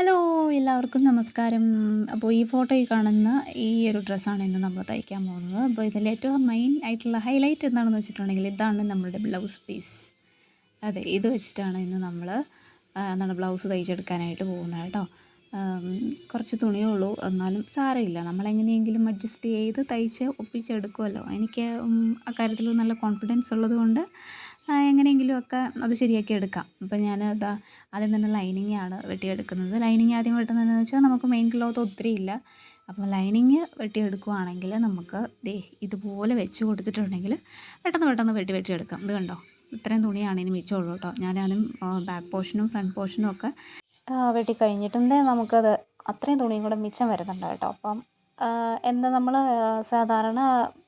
Hello എല്ലാവർക്കും നമസ്കാരം. അപ്പോൾ ഈ ഫോട്ടോയിൽ കാണുന്ന ഈ ഒരു ഡ്രസ്സാണ് ഇന്ന് നമ്മൾ തയ്ക്കാൻ പോകുന്നത്. അപ്പോൾ ഇതിൽ ഏറ്റവും മെയിൻ ആയിട്ടുള്ള ഹൈലൈറ്റ് എന്താണെന്ന് വെച്ചിട്ടുണ്ടെങ്കിൽ ഇതാണ് നമ്മളുടെ ബ്ലൗസ് പീസ്. അതെ, ഇത് വെച്ചിട്ടാണ് ഇന്ന് നമ്മൾ എന്താണ് ബ്ലൗസ് തയ്ച്ചെടുക്കാനായിട്ട് പോകുന്നത് കേട്ടോ. കുറച്ച് തുണിയേ ഉള്ളൂ, എന്നാലും സാരമില്ല, നമ്മളെങ്ങനെയെങ്കിലും അഡ്ജസ്റ്റ് ചെയ്ത് തയ്ച്ച് ഒപ്പിച്ചെടുക്കുമല്ലോ. എനിക്ക് അക്കാര്യത്തിൽ നല്ല കോൺഫിഡൻസ് ഉള്ളത് കൊണ്ട് എങ്ങനെയെങ്കിലുമൊക്കെ അത് ശരിയാക്കി എടുക്കാം. അപ്പം ഞാൻ ആദ്യം തന്നെ ലൈനിങ്ങാണ് വെട്ടിയെടുക്കുന്നത്. ലൈനിങ് ആദ്യം വെട്ടുന്നതെന്ന് വെച്ചാൽ നമുക്ക് മെയിൻ ക്ലോത്ത് ഒത്തിരി ഇല്ല. അപ്പം ലൈനിങ് വെട്ടിയെടുക്കുകയാണെങ്കിൽ നമുക്ക് ഇതുപോലെ വെച്ച് കൊടുത്തിട്ടുണ്ടെങ്കിൽ പെട്ടെന്ന് പെട്ടെന്ന് വെട്ടിയെടുക്കാം. ഇത് കണ്ടോ, ഇത്രയും തുണിയാണ് ഇനി മിച്ചമുള്ളൂ കേട്ടോ. ഞാനാദ്യം ബാക്ക് പോർഷനും ഫ്രണ്ട് പോർഷനും ഒക്കെ വെട്ടി കഴിഞ്ഞിട്ടുണ്ട്. നമുക്കത് അത്രയും തുണിയും കൂടെ മിച്ചം വരുന്നുണ്ട് കേട്ടോ. അപ്പം എന്താ നമ്മൾ സാധാരണ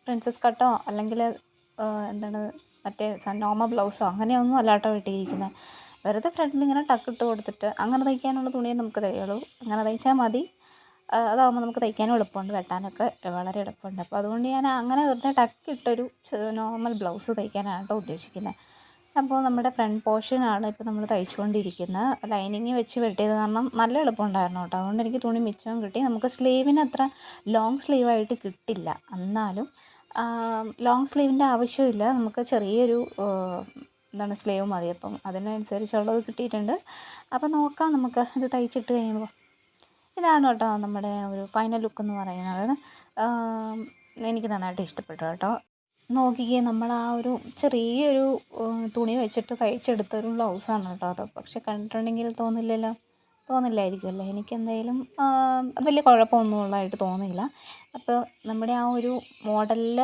പ്രിൻസസ് കട്ടോ അല്ലെങ്കിൽ എന്താണ് മറ്റേ നോർമൽ ബ്ലൗസോ അങ്ങനെയൊന്നും അല്ല കേട്ടോ വെട്ടിയിരിക്കുന്നത്. വെറുതെ ഫ്രണ്ടിൽ ഇങ്ങനെ ടക്കിട്ട് കൊടുത്തിട്ട് അങ്ങനെ തയ്ക്കാനുള്ള തുണിയെ നമുക്ക് തയ്യുള്ളൂ. അങ്ങനെ തയ്ച്ചാൽ മതി. അതാകുമ്പോൾ നമുക്ക് തയ്ക്കാനും എളുപ്പമുണ്ട്, വെട്ടാനൊക്കെ വളരെ എളുപ്പമുണ്ട്. അപ്പോൾ അതുകൊണ്ട് ഞാൻ അങ്ങനെ വെറുതെ ടക്കിട്ടൊരു നോർമൽ ബ്ലൗസ് തയ്ക്കാനാണ് കേട്ടോ ഉദ്ദേശിക്കുന്നത്. അപ്പോൾ നമ്മുടെ ഫ്രണ്ട് പോർഷനാണ് ഇപ്പോൾ നമ്മൾ തയ്ച്ചുകൊണ്ടിരിക്കുന്നത്. ലൈനിങ് വെച്ച് വെട്ടിയത് കാരണം നല്ല എളുപ്പമുണ്ടായിരുന്നു കേട്ടോ. അതുകൊണ്ട് എനിക്ക് തുണി മിച്ചവും കിട്ടി. നമുക്ക് സ്ലീവിന് അത്ര ലോങ് സ്ലീവായിട്ട് കിട്ടില്ല, എന്നാലും ലോങ് സ്ലീവിൻ്റെ ആവശ്യമില്ല. നമുക്ക് ചെറിയൊരു സ്ലീവ് മതി. അപ്പം അതിനനുസരിച്ചുള്ളത് കിട്ടിയിട്ടുണ്ട്. അപ്പം നോക്കാം നമുക്ക് ഇത് തയ്ച്ചിട്ട് കഴിയുമ്പോൾ. ഇതാണ് കേട്ടോ നമ്മുടെ ഒരു ഫൈനൽ ലുക്ക് എന്ന് പറയുന്നത്. എനിക്ക് നന്നായിട്ട് ഇഷ്ടപ്പെട്ടു കേട്ടോ. നോക്കിക്കേ, നമ്മൾ ആ ഒരു ചെറിയൊരു തുണി വെച്ചിട്ട് തയ്ച്ചെടുത്തൊരു ബ്ലൗസാണ് കേട്ടോ അത്. പക്ഷെ കണ്ടിട്ടുണ്ടെങ്കിൽ തോന്നില്ലായിരിക്കുമല്ലേ. എനിക്കെന്തായാലും വലിയ കുഴപ്പമൊന്നും ഉള്ളതായിട്ട് തോന്നിയില്ല. അപ്പോൾ നമ്മുടെ ആ ഒരു മോഡലിൽ,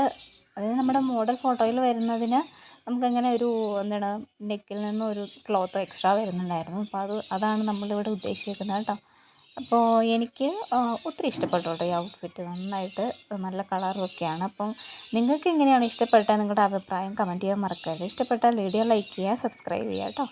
അതായത് നമ്മുടെ മോഡൽ ഫോട്ടോയിൽ വരുന്നതിന് നമുക്കങ്ങനെ ഒരു നെക്കിൽ നിന്നും ഒരു ക്ലോത്ത് എക്സ്ട്രാ വരുന്നുണ്ടായിരുന്നു. അപ്പോൾ അതാണ് നമ്മളിവിടെ ഉദ്ദേശിക്കുന്നത് കേട്ടോ. അപ്പോൾ എനിക്ക് ഒത്തിരി ഇഷ്ടപ്പെട്ടു കേട്ടോ ഈ ഔട്ട്ഫിറ്റ്. നന്നായിട്ട് നല്ല കളറും ഒക്കെയാണ്. അപ്പം നിങ്ങൾക്ക് എങ്ങനെയാണ് ഇഷ്ടപ്പെട്ടത്? നിങ്ങളുടെ അഭിപ്രായം കമൻറ്റ് ചെയ്യാൻ മറക്കരുത്. ഇഷ്ടപ്പെട്ടാൽ വീഡിയോ ലൈക്ക് ചെയ്യുക, സബ്സ്ക്രൈബ് ചെയ്യുക കേട്ടോ.